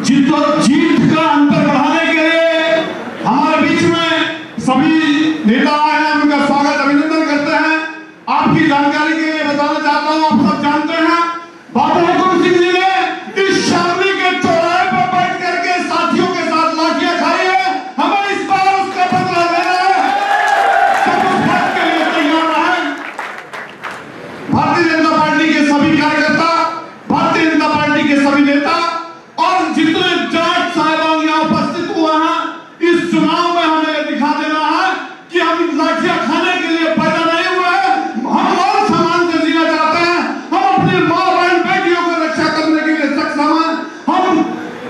जीत का अंतर बढ़ाने के लिए हमारे बीच में सभी नेता आए हैं, उनका स्वागत अभिनंदन करते हैं। आपकी जानकारी के लिए बताना चाहता हूं, आप सब जानते हैं बाबा हुकुम सिंह जी ने इस शादी के चौराहे पर बैठ करके साथियों के साथ लाठियां खाई है। हमें इस बार उसका बदला लेना है। सब उस बात के लिए तैयार रहें। भारतीय जनता पार्टी के सभी कार्यकर्ता, भारतीय जनता पार्टी के सभी नेता और जितने जाट साहिबान यहाँ उपस्थित हुए हैं, इस चुनाव में हमें दिखा देना है कि हम लाठियां खाने के लिए पैदा नहीं हुए हैं। हम और सम्मान से जीना चाहते हैं। हम अपनी माँ बहन बेटियों को रक्षा करने के लिए सक्षम हैं। हम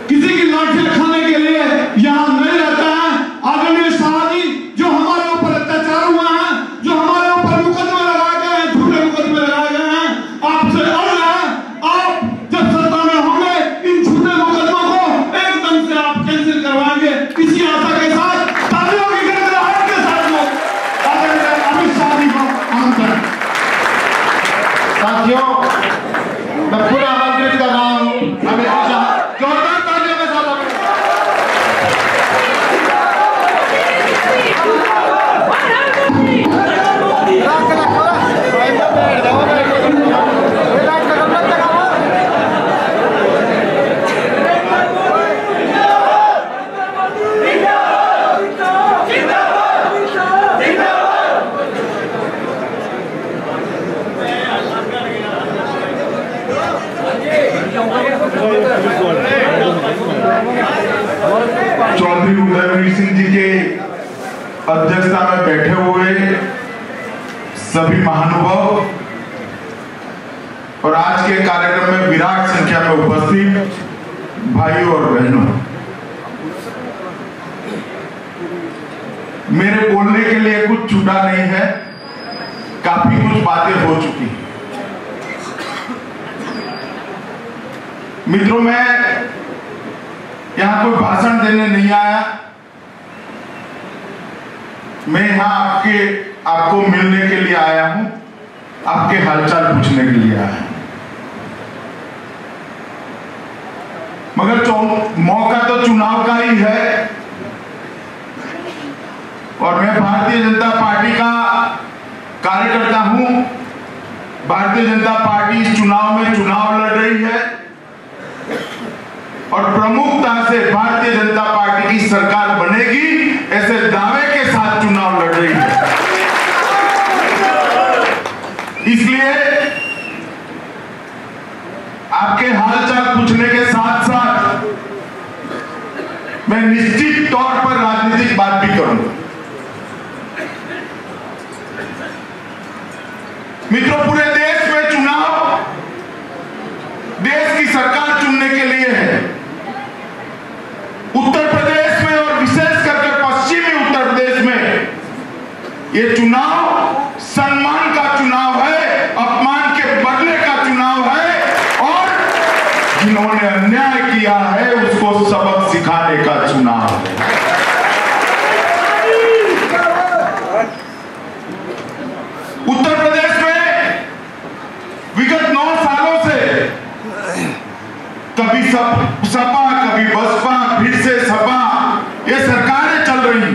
किसी की लाठियां खाने के लिए यहाँ नहीं रहते हैं। आदरणीय शाह जी, जो हमारे ऊपर अत्याचार हुआ है, जो हमारे ऊपर मुकदमे लगाए गए हैं, झूठे मुकदमे लगाए गए हैं, आपसे अड़ रहे हैं। आप जब सत्ता में होंगे, इन झूठे मुकदमों को एकदम से आप कैंसिल करवाएंगे। इसी आशा के साथ तालियों की गड़गड़ाहट के साथ लोग आदरणीय अमित शाह जी को आमंत्रण। साथियों, मैं पूरा आमंत्रित कर रहा हूं अमित शाह, जोरदार तालियों के साथ चौधरी उदयवीर सिंह जी के अध्यक्षता में बैठे हुए सभी महानुभाव और आज के कार्यक्रम में विराट संख्या में उपस्थित भाइयों और बहनों, मेरे बोलने के लिए कुछ छूटा नहीं है। काफी कुछ बातें हो चुकी। मित्रों, मैं यहां कोई भाषण देने नहीं आया। मैं यहां आपको मिलने के लिए आया हूं, आपके हालचाल पूछने के लिए आया हूं। मगर मौका तो चुनाव का ही है और मैं भारतीय जनता पार्टी का कार्यकर्ता हूं। भारतीय जनता पार्टी इस चुनाव में चुनाव लड़ रही है और प्रमुखता से भारतीय जनता पार्टी की सरकार बनेगी, ऐसे दावे के साथ चुनाव लड़ रही है। इसलिए आपके हालचाल पूछने के साथ साथ मैं निश्चित तौर पर राजनीतिक बात भी करूंगा। मित्रों, पूरे देश में चुनाव देश की सरकार चुनने के लिए है। उत्तर प्रदेश में और विशेष करके पश्चिमी उत्तर प्रदेश में ये चुनाव सम्मान का चुनाव है, अपमान के बदले का चुनाव है और जिन्होंने अन्याय किया है उसको सबक सिखाने का चुनाव है। उत्तर प्रदेश में विगत 9 सालों से कभी सपा, कभी बसपा, फिर से सपा, ये सरकारें चल रही।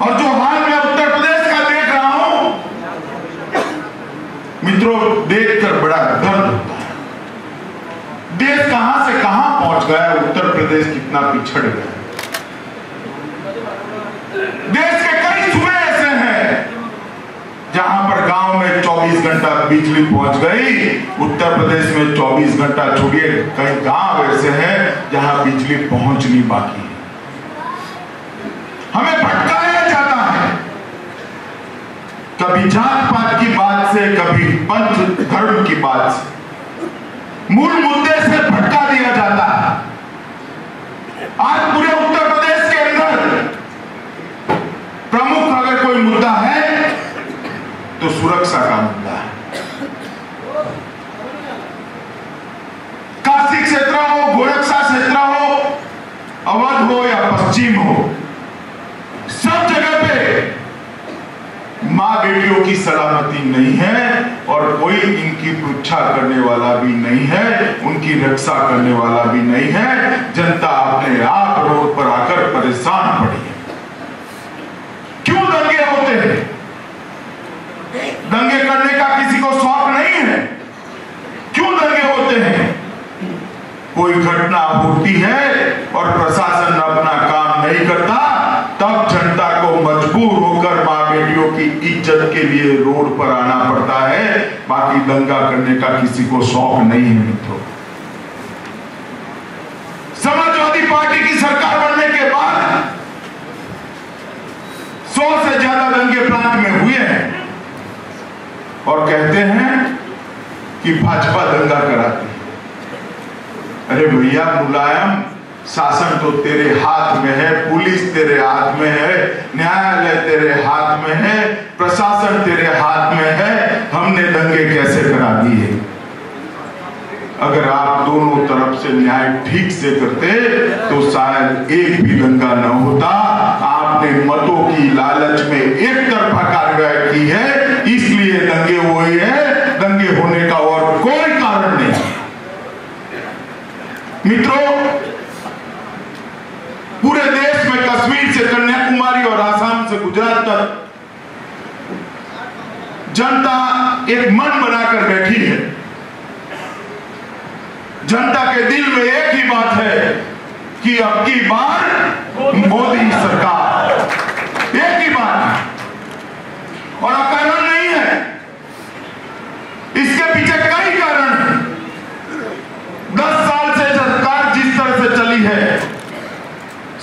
और जो हाल में उत्तर प्रदेश का देख रहा हूं, मित्रों, देखकर बड़ा दर्द होता है। देश कहां से कहां पहुंच गया, उत्तर प्रदेश कितना पिछड़ गया। देश के कई सूबे ऐसे हैं जहां पर गांव में 24 घंटा बिजली पहुंच गई, उत्तर प्रदेश में 24 घंटा छोड़िए, कई गांव ऐसे हैं जहां बिजली पहुंचनी बाकी है। हमें भटकाया जाता है, कभी जात पात की बात से, कभी पंथ धर्म की बात से, मूल मुद्दे से भटका दिया जाता है। आज पूरे उत्तर प्रदेश के अंदर प्रमुख अगर कोई मुद्दा है तो सुरक्षा का मुद्दा है। काशी क्षेत्र हो, गोरक्षा क्षेत्र हो, अवध हो या पश्चिम हो, सब जगह पे मां बेटियों की सलामती नहीं है। और कोई इनकी पृच्छा करने वाला भी नहीं है, उनकी रक्षा करने वाला भी नहीं है। जनता अपने आप रोड पर आकर परेशान पड़ी है। क्यों दंगे होते हैं? दंगे करने का किसी को शौक नहीं है। क्यों दंगे होते हैं? कोई घटना होती है और प्रशासन अपना काम नहीं करता, तब जनता को मजबूर होकर मां बेटियों की इज्जत के लिए रोड पर आना पड़ता है। बाकी दंगा करने का किसी को शौक नहीं है मित्रों। समाजवादी पार्टी की सरकार बनने के बाद 100 से ज्यादा दंगे प्रांत में हुए हैं और कहते हैं कि भाजपा दंगा कराती है। अरे भैया मुलायम, शासन तो तेरे हाथ में है, पुलिस तेरे हाथ में है, न्यायालय तेरे हाथ में है, प्रशासन तेरे हाथ में है। हमने दंगे कैसे करा दिए? अगर आप दोनों तरफ से न्याय ठीक से करते तो शायद एक भी दंगा न होता। आपने मतों की लालच में एक तरफा कार्रवाई की है, इसलिए दंगे हुए हैं। दंगे होने का और कोई कारण नहीं। मित्रों, पूरे देश में कश्मीर से कन्याकुमारी और आसाम से गुजरात तक जनता एक मन बनाकर बैठी है। जनता के दिल में एक ही बात है कि अब की बार मोदी सरकार, एक ही बात है और कारण नहीं है। इसके पीछे कई कारण हैं। 10 साल से सरकार जिस तरह से चली है,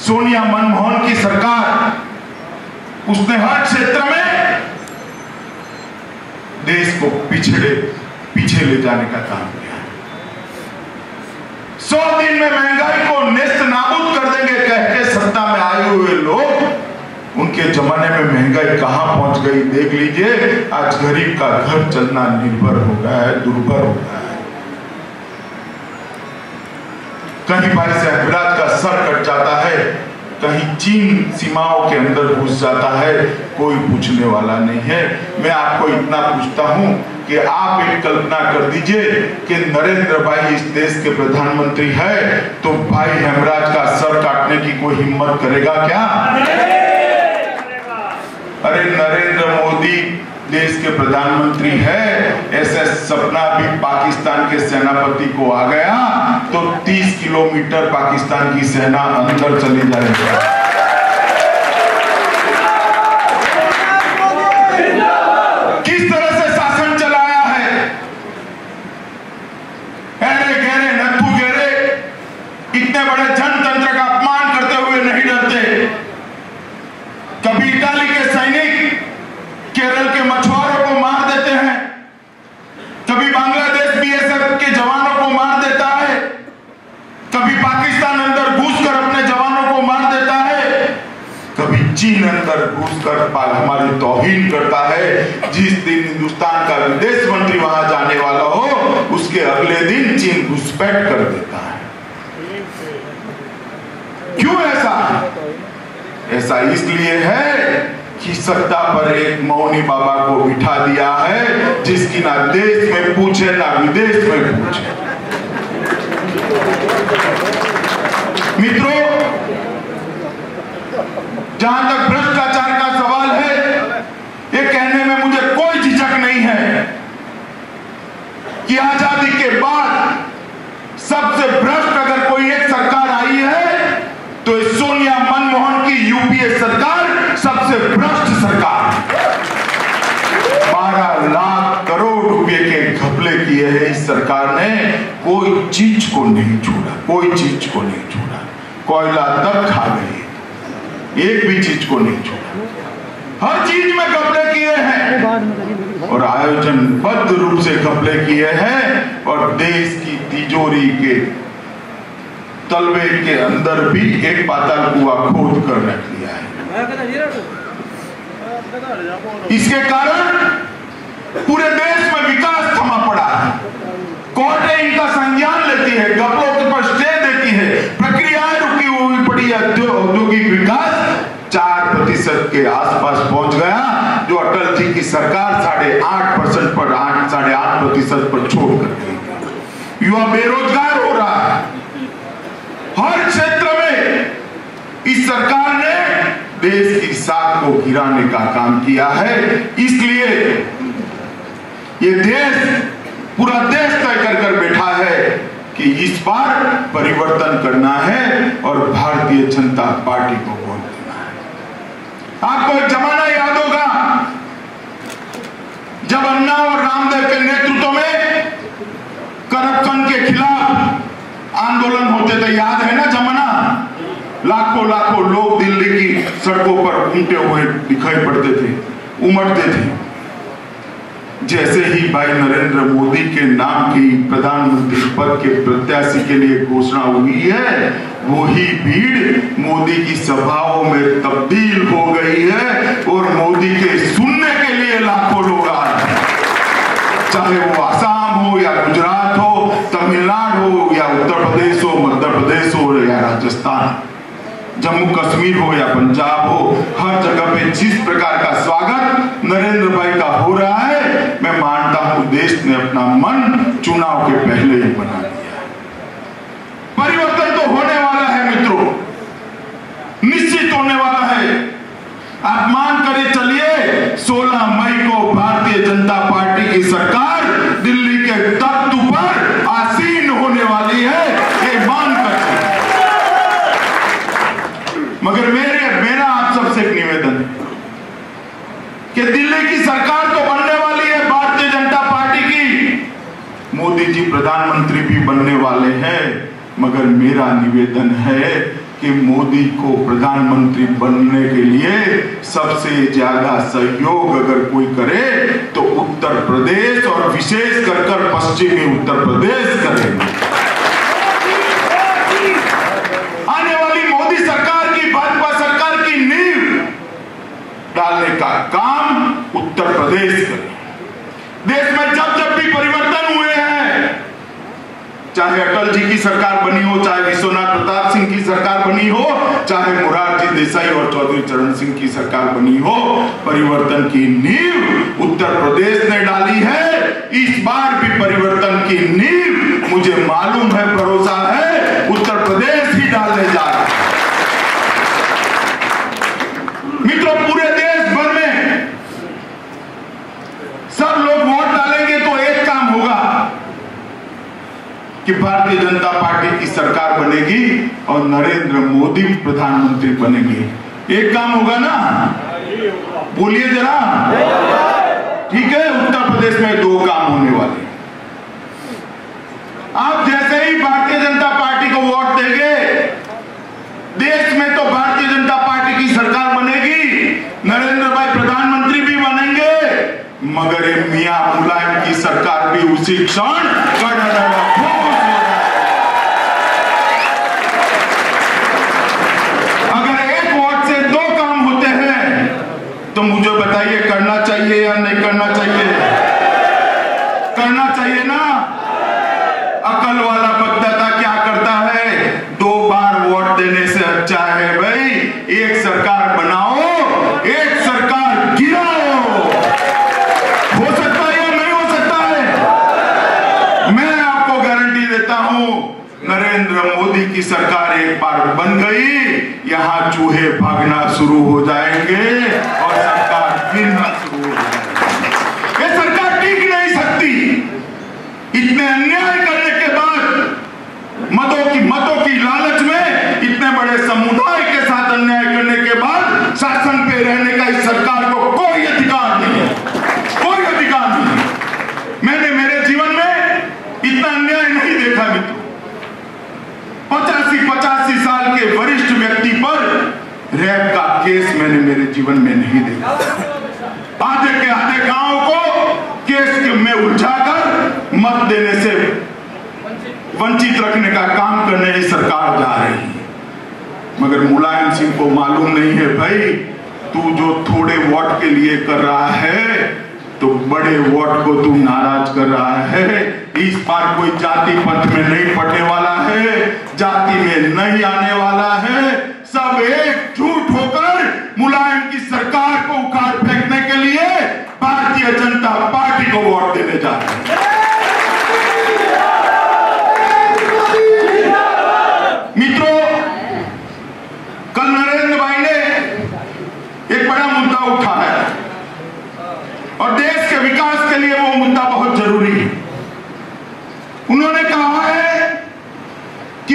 सोनिया मनमोहन की सरकार, उसने हर क्षेत्र में देश को पीछे ले जाने का काम किया। 100 दिन में महंगाई को नेस्त नाबूद कर देंगे कह के सत्ता में आए हुए लोग, उनके जमाने में महंगाई कहां पहुंच गई देख लीजिए। आज गरीब का घर चलना निर्भर हो गया है, दुर्भर हो गया है। कहीं भाई से अभिराज का सर कट जाता है, कहीं चीन सीमाओं के अंदर घुस जाता है, कोई पूछने वाला नहीं है। मैं आपको इतना पूछता हूं कि आप एक कल्पना कर दीजिए कि नरेंद्र भाई इस देश के प्रधानमंत्री है, तो भाई हेमराज का सर काटने की कोई हिम्मत करेगा क्या? अरे नरेंद्र मोदी देश के प्रधानमंत्री है, ऐसा सपना भी पाकिस्तान के सेनापति को आ गया तो 30 किलोमीटर पाकिस्तान की सेना अंदर चली जाएगी। किस तरह से शासन चलाया है? ऐरे गहरे नत्थु गहरे इतने बड़े जनतंत्र का अपमान करते हुए नहीं डरते। कभी इटाली के सैनिक केरल के मछुआरों को मार देते हैं, कभी बांग्लादेश बीएसएफ के जवानों को मार देता है, कभी पाकिस्तान अंदर घुसकर अपने जवानों को मार देता है, कभी चीन अंदर घुसकर हमारी तौहीन करता है। जिस दिन हिंदुस्तान का विदेश मंत्री वहां जाने वाला हो, उसके अगले दिन चीन घुसपैठ कर देता है। क्यों ऐसा? ऐसा इसलिए है कि सत्ता पर एक मौनी बाबा को बिठा दिया है, जिसकी ना देश में पूछे ना विदेश में पूछे। मित्रों, जहां तक भ्रष्टाचार का सवाल है, ये कहने में मुझे कोई झिझक नहीं है कि आजादी के बाद सबसे भ्रष्ट अगर कोई एक सरकार आई है तो सोनिया मनमोहन की यूपीए सरकार सबसे भ्रष्ट सरकार। 12 लाख करोड़ रुपए के घपले किए हैं इस सरकार ने। कोई चीज को नहीं छोड़ा, कोई चीज को नहीं छोड़ा। कोयला तक खा गए, एक भी चीज को नहीं छोड़ा। हर चीज में घपले किए हैं और आयोजनबद्ध रूप से घपले किए हैं और देश की तिजोरी के तलवे के अंदर भी एक पाताल कुआं खोद कर रख दिया है। इसके कारण पूरे देश में विकास थमा पड़ा है। कोर्टें इनका संज्ञान लेती है, घपलों पर स्टे देती है, प्रक्रियाएं रुकी हुई पड़ी। औद्योगिक विकास 4% के आसपास पहुंच गया, जो अटल जी की सरकार 8.5% पर 8 8-8.5% पर छोड़ कर गई। युवा बेरोजगार हो रहा है। हर क्षेत्र में इस सरकार ने देश की साख को गिराने का काम किया है। इसलिए ये देश, पूरा देश तय कर बैठा है कि इस बार परिवर्तन करना है और भारतीय जनता पार्टी को वोट देना है। आपको एक जमाना याद होगा जब अन्ना और रामदेव के नेतृत्व में करप्शन के खिलाफ आंदोलन होते थे, याद है ना जमाना? लाखों लाखों लोग दिल्ली की सड़कों पर घूमते हुए दिखाई पड़ते थे, उमड़ते थे। जैसे ही भाई नरेंद्र मोदी के नाम की प्रधानमंत्री पद के प्रत्याशी के लिए घोषणा हुई है, वही भीड़ मोदी की सभाओं में तब्दील हो गई है और मोदी के सुनने के लिए लाखों लोग आ रहे हैं। चाहे वो आसाम हो या गुजरात हो, तमिलनाडु हो या उत्तर प्रदेश हो, मध्य प्रदेश हो या राजस्थान, जम्मू कश्मीर हो या पंजाब हो, हर जगह पे जिस प्रकार का स्वागत नरेंद्र भाई का हो रहा है, मैं मानता हूं देश ने अपना मन चुनाव के पहले ही बना लिया है। परिवर्तन तो होने वाला है मित्रों, निश्चित होने वाला है। आप मान करे चलिए 16 मई को भारतीय जनता पार्टी की सरकार दिल्ली के तख्त पर आसीन होने वाली है, ये मान कर। मगर मेरा आप सबसे एक निवेदन है कि दिल्ली की सरकार तो बनने वाली है भारतीय जनता पार्टी की, मोदी जी प्रधानमंत्री भी बनने वाले हैं, मगर मेरा निवेदन है कि मोदी को प्रधानमंत्री बनने के लिए सबसे ज्यादा सहयोग अगर कोई करे तो उत्तर प्रदेश और विशेष कर पश्चिमी उत्तर प्रदेश करेगा। आने वाली मोदी सरकार की, भाजपा सरकार की नींव डालने का काम उत्तर प्रदेश करे। देश में जब भी परिवर्तन हुए हैं, चाहे अटल जी की सरकार बनी हो, चाहे विश्वनाथ प्रताप सिंह की सरकार बनी हो, चाहे मोरारजी देसाई और चौधरी चरण सिंह की सरकार बनी हो, परिवर्तन की नींव उत्तर प्रदेश ने डाली है। इस बार भी परिवर्तन की नींव मुझे मालूम है, भरोसा है, उत्तर प्रदेश ही डालने जा रहा है। मित्रों, पूरे देश भर में सब लोग वोट डालेंगे तो एक काम होगा कि भारतीय जनता पार्टी की सरकार बनेगी और नरेंद्र मोदी प्रधानमंत्री बनेंगे। एक काम होगा ना? बोलिए जरा। ठीक है, उत्तर प्रदेश में 2 काम होने वाले। आप जैसे ही भारतीय जनता पार्टी को वोट देंगे, देश में तो भारतीय जनता पार्टी की सरकार बनेगी, नरेंद्र भाई प्रधानमंत्री भी बनेंगे, मगर ये मियां मुलायम की सरकार भी उसी क्षण अगर एक वोट से 2 काम होते हैं तो मुझे बताइए करना चाहिए या नहीं करना चाहिए? करना चाहिए ना। अकल वाला बगदादा क्या करता है? 2 बार वोट देने से अच्छा है भाई एक सरकार बनाओ, एक सरकार गिराओ। हो सकता है या नहीं हो सकता है? मैं आपको गारंटी देता हूं, नरेंद्र मोदी की सरकार एक बार बन गई, यहां चूहे भागना शुरू हो जाएंगे और सरकार गिरना शुरू हो जाएगी। ये सरकार टिक नहीं सकती। इतने अन्याय करने के बाद, मतों की लालच में इतने बड़े समुदाय के साथ अन्याय करने के बाद शासन पे रहने का इस सरकार को कोई अधिकार नहीं है, कोई अधिकार नहीं। मैंने मेरे जीवन में इतना अन्याय नहीं देखा मित्रों। 85 साल के वरिष्ठ व्यक्ति पर रेप का केस मैंने मेरे जीवन में नहीं देखा। आधे के आधे गांव को केस में उलझाकर मत देने से वंचित रखने का काम करने की सरकार जा रही है। मगर मुलायम सिंह को मालूम नहीं है भाई, तू जो थोड़े वोट के लिए कर रहा है तो बड़े वोट को तू नाराज कर रहा है। इस बार कोई जाति पंथ में नहीं पड़ने वाला है, जाति में नहीं आने वाला है। सब एकजुट होकर मुलायम की सरकार को उखाड़ फेंकने के लिए भारतीय जनता पार्टी को वोट देने जा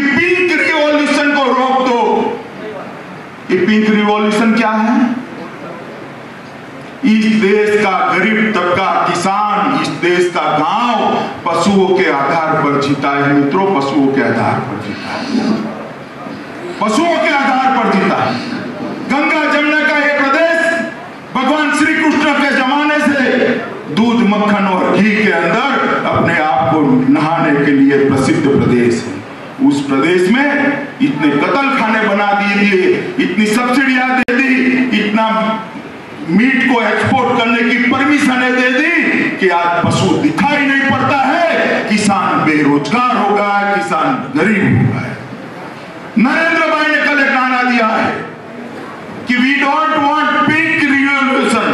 पिंक रिवॉल्यूशन को रोक दो। ये पिंक रिवॉल्यूशन क्या है? इस देश का गरीब तबका, किसान, इस देश का गांव पशुओं के आधार पर जीता है मित्रों, पशुओं के आधार पर जीता है, पशुओं के आधार पर जीता है। गंगा जमुना का यह प्रदेश भगवान श्री कृष्ण के जमाने से दूध, मक्खन और घी के अंदर अपने आप को नहाने के लिए प्रसिद्ध प्रदेश है। उस प्रदेश में इतने कत्ल खाने बना दिए, इतनी सब्सिडियां दे दी, इतना मीट को एक्सपोर्ट करने की परमिशनें दे दी कि आज पशु दिखाई नहीं पड़ता है, किसान बेरोजगार हो गया है, किसान गरीब हो गया है। नरेंद्र भाई ने कल एक नारा दिया है कि we don't want pink revolution,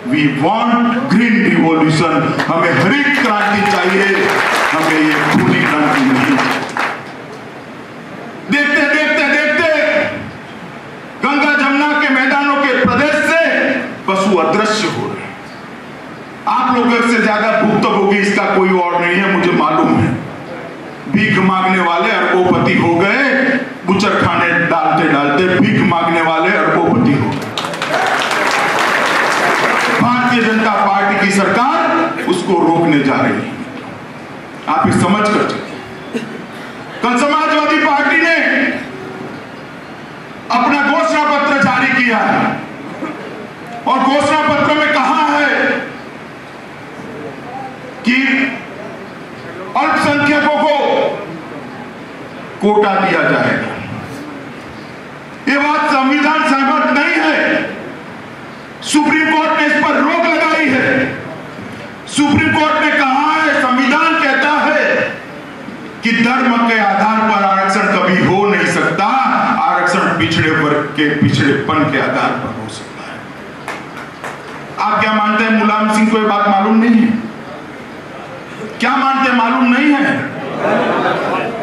we want green revolution. हमें हरित क्रांति चाहिए, हमें ये खूनी क्रांति नहीं चाहिए। देखते देखते देखते गंगा जमुना के मैदानों के प्रदेश से पशु अदृश्य हो रहे हैं। आप लोगों से ज्यादा भुक्तभोगी इसका कोई और नहीं है, मुझे मालूम है। भीख मांगने वाले अरबोपति हो गए, बुचर खाने डालते डालते भीख मांगने वाले अरबोपति हो गए। भारतीय जनता पार्टी की सरकार उसको रोकने जा रही है। आप ये समझ कर चलिए। कल समाजवादी पार्टी ने अपना घोषणा पत्र जारी किया है और घोषणा पत्र में कहा है कि अल्पसंख्यकों को कोटा दिया जाएगा। ये बात संविधान सहमत नहीं है। सुप्रीम कोर्ट ने इस पर रोक लगाई है। सुप्रीम कोर्ट ने कहा है, संविधान कहता है कि धर्म के आधार पर आरक्षण कभी हो नहीं सकता, आरक्षण पिछड़े वर्ग के पिछड़ेपन के आधार पर हो सकता है। आप क्या मानते हैं? मुलायम सिंह को यह बात मालूम नहीं है? क्या मानते हैं? मालूम नहीं है?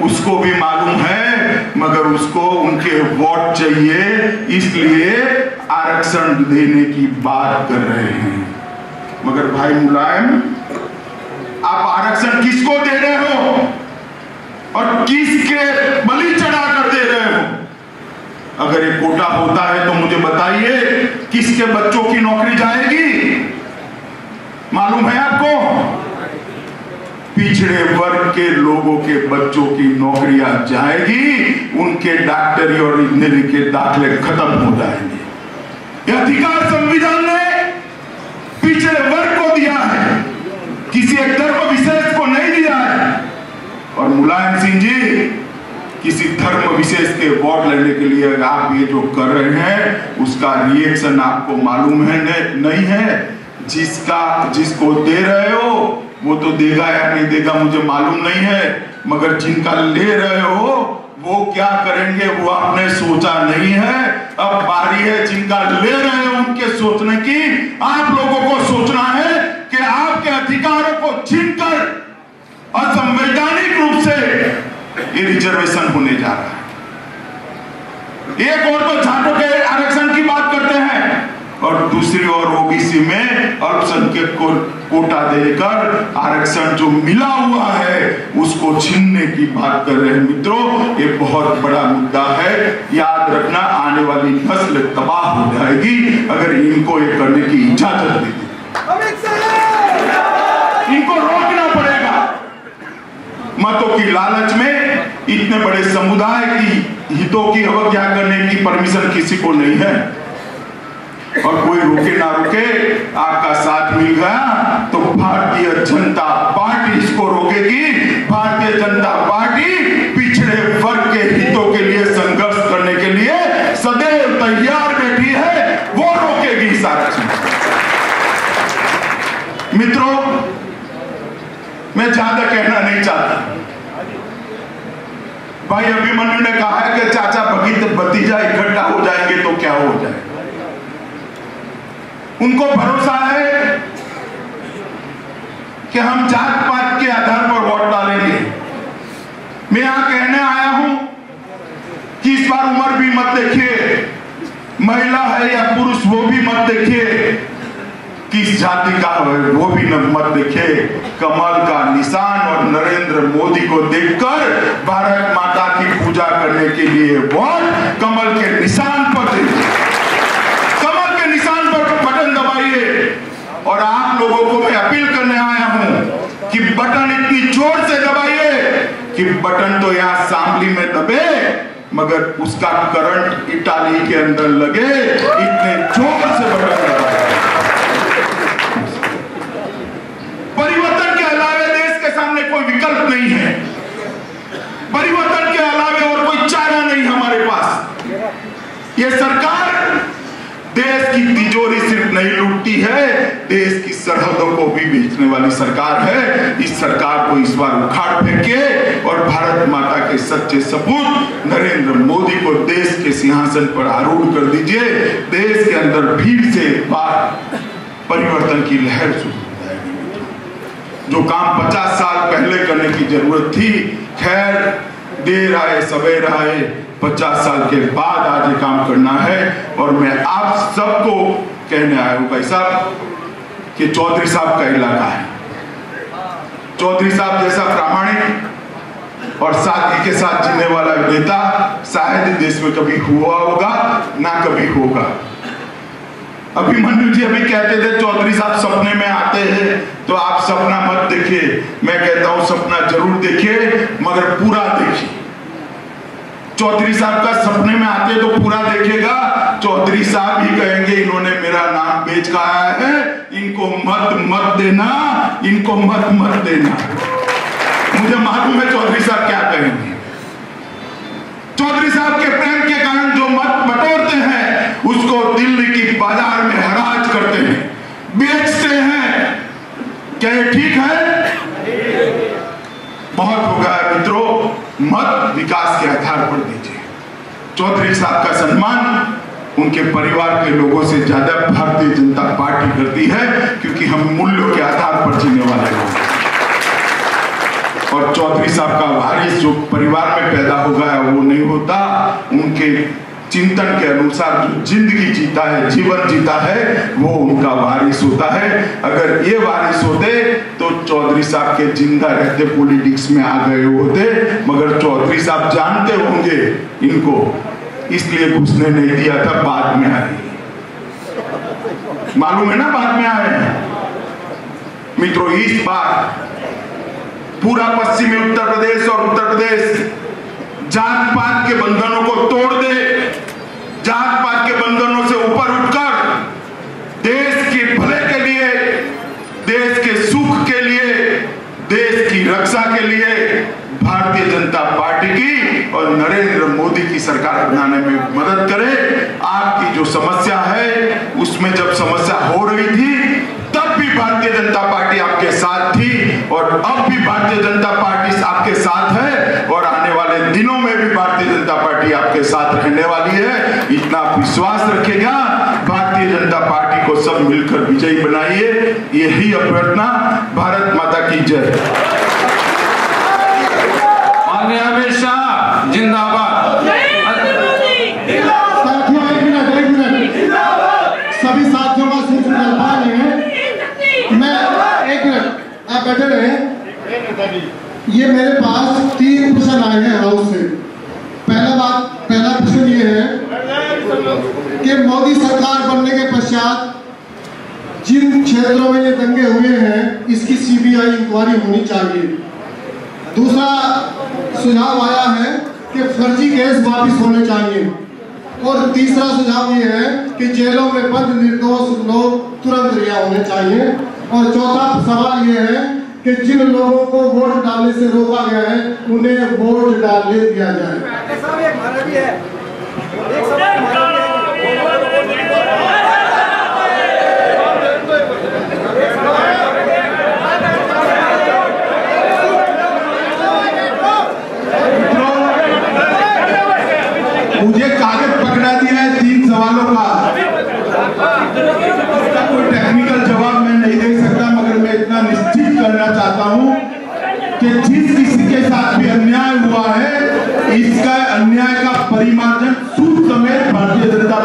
उसको भी मालूम है, मगर उसको उनके वोट चाहिए, इसलिए आरक्षण देने की बात कर रहे हैं। मगर भाई मुलायम, आप आरक्षण किसको दे रहे हो और किसके बलि चढ़ा कर दे रहे हो? अगर ये कोटा होता है तो मुझे बताइए किसके बच्चों की नौकरी जाएगी? मालूम है आपको? पिछड़े वर्ग के लोगों के बच्चों की नौकरियां जाएगी, उनके डॉक्टरी और इंजीनियरिंग के दाखले खत्म हो जाएंगे। यह अधिकार संविधान ने पिछड़े वर्ग को दिया है, किसी एक धर्म विशेष को नहीं दिया है। और मुलायम सिंह जी, किसी धर्म विशेष के वोट लेने के लिए आप ये जो कर रहे हैं, उसका रिएक्शन आपको मालूम है नहीं है? जिसको दे रहे हो वो तो देगा या नहीं देगा मुझे मालूम नहीं है, मगर जिनका ले रहे हो वो क्या करेंगे वो आपने सोचा नहीं है। अब बारी है जिनका ले रहे हो उनके सोचने की। आप लोगों को सोचना है कि आपके अधिकारों को छीनकर असंवैधानिक रूप से ये रिजर्वेशन होने जा रहा है। एक और तो छात्रों के आरक्षण की बात करते हैं और दूसरी ओर ओबीसी में अल्पसंख्यक को कोटा देकर आरक्षण जो मिला हुआ है उसको छीनने की बात कर रहे हैं। मित्रों, ये बहुत बड़ा मुद्दा है। याद रखना, आने वाली नस्ल तबाह हो जाएगी अगर इनको ये करने की इजाजत दे दी। इनको रोकना पड़ेगा। मतों की लालच में इतने बड़े समुदाय की हितों की अवज्ञा करने की परमिशन किसी को नहीं है। और कोई रोके ना रोके, आपका साथ मिल गया तो भारतीय जनता पार्टी इसको रोकेगी। भारतीय जनता पार्टी पिछड़े वर्ग के हितों के लिए संघर्ष करने के लिए सदैव तैयार बैठी है, वो रोकेगी इस आरक्षण। मित्रों, मैं ज्यादा कहना नहीं चाहता। भाई अभिमन्यु ने कहा है कि चाचा भतीजा इकट्ठा हो जाएंगे तो क्या हो जाए। उनको भरोसा है कि हम जात पात के आधार पर वोट डालेंगे। मैं यहां कहने आया हूं कि इस बार उम्र भी मत देखिए, महिला है या पुरुष वो भी मत देखिए, किस जाति का है वो भी मत देखिए। कमल का निशान और नरेंद्र मोदी को देखकर भारत माता की पूजा के लिए वोट कमल के निशान पर दीजिए, कमल के निशान पर बटन दबाइए। और आप लोगों को मैं अपील करने आया हूं कि बटन इतनी जोर से दबाइए कि बटन तो यहां शामली में दबे मगर उसका करंट इटाली के अंदर लगे, इतने जोर से बटन दबाइए। परिवर्तन के अलावे देश के सामने कोई विकल्प नहीं है, परिवर्तन के अलावे और कोई चारा नहीं हमारे पास। ये सरकार देश की तिजोरी सिर्फ नहीं लूटती है, देश की सरहदों को भी बेचने वाली सरकार है। इस सरकार को इस बार उखाड़ फेंके और भारत माता के सच्चे सपूत नरेंद्र मोदी को देश के सिंहासन पर आरूढ़ कर दीजिए। देश के अंदर भीड़ से बात परिवर्तन की लहर शुरू हो जाएगी। जो काम 50 साल पहले करने की जरूरत थी, खैर देर आए सवेर आए, 50 साल के बाद आज ये काम करना है। और मैं आप सबको कहने आया हूं भाई साहब कि चौधरी साहब का इलाका है, चौधरी साहब जैसा प्रामाणिक और सादगी के साथ जीने वाला नेता शायद देश में कभी हुआ होगा ना कभी होगा। अभिमन्यु जी अभी कहते थे चौधरी साहब सपने में आते हैं, तो आप सपना मत देखिए, मैं कहता हूं सपना जरूर देखिए मगर पूरा देखिए। चौधरी साहब का सपने में आते तो पूरा देखिएगा, चौधरी साहब ही कहेंगे इन्होंने मेरा नाम बेच कर आया है, इनको मत देना, इनको मत देना। मुझे मालूम है चौधरी साहब क्या कहेंगे। चौधरी साहब के प्रेम के कारण जो मत बटोरते हैं उसको दिल्ली की बाजार में हराज करते हैं, बेचते हैं। क्या ये ठीक है? बहुत हो गया मित्रों, मत विकास के आधार पर दीजिए। चौधरी साहब का सम्मान उनके परिवार के लोगों से ज्यादा भारतीय जनता पार्टी करती है, क्योंकि हम मूल्यों के आधार पर जीने वाले लोग। और चौधरी साहब का वारिस जो परिवार में पैदा हो गया वो नहीं होता, उनके चिंतन के अनुसार जो जिंदगी जीता है, जीवन जीता है, वो उनका वारिस होता है। अगर ये वारिस होते तो चौधरी साहब के जिंदा रहते पॉलिटिक्स में आ गए होते, मगर चौधरी साहब जानते होंगे इनको, इसलिए घुसने नहीं दिया था, बाद में आए। मालूम है ना बाद में आए। मित्रों इस बार पूरा पश्चिमी उत्तर प्रदेश और उत्तर प्रदेश जात पात के बंधनों को तोड़ दे, जात पात के बंधनों से ऊपर उठकर देश के भले के लिए, देश के सुख के लिए, देश की रक्षा के लिए भारतीय जनता पार्टी की और नरेंद्र मोदी की सरकार बनाने में मदद करे। आपकी जो समस्या है उसमें जब समस्या हो रही थी तब भी भारतीय जनता पार्टी आपके साथ थी और अब भी भारतीय जनता पार्टी आपके साथ है और आने वाले दिनों में भी भारतीय जनता पार्टी आपके साथ रहने वाली है। इतना विश्वास रखेगा। भारतीय जनता पार्टी को सब मिलकर विजयी बनाइए, यही अभ्यर्थना। भारत माता की जय। माननीय अमित शाह जिंदाबाद। साथियों एक मिनट, सभी साथियों का सूचना है। मैं एक मिनट आप बैठे रहे। ये मेरे पास 3 प्रश्न आए हैं हाउस से। पहला प्रश्न ये है कि मोदी सरकार बनने के पश्चात जिन क्षेत्रों में ये दंगे हुए हैं इसकी सीबीआई इंक्वायरी होनी चाहिए। दूसरा सुझाव आया है कि फर्जी केस वापस होने चाहिए। और तीसरा सुझाव ये है कि जेलों में बंद निर्दोष लोग तुरंत रिहा होने चाहिए। और चौथा सवाल ये है कि जिन लोगों को वोट डालने से रोका गया है उन्हें वोट डालने दिया जाए। मुझे कागज पकड़ा दिया है 3 सवालों का, इसका कोई टेक्निकल जवाब मैं नहीं दे सकता, मगर मैं इतना निश्चित करना चाहता हूं कि जिस किसी के साथ भी अन्याय हुआ है इसका अन्याय का परिमार्जन सूद समेत भारतीय जनता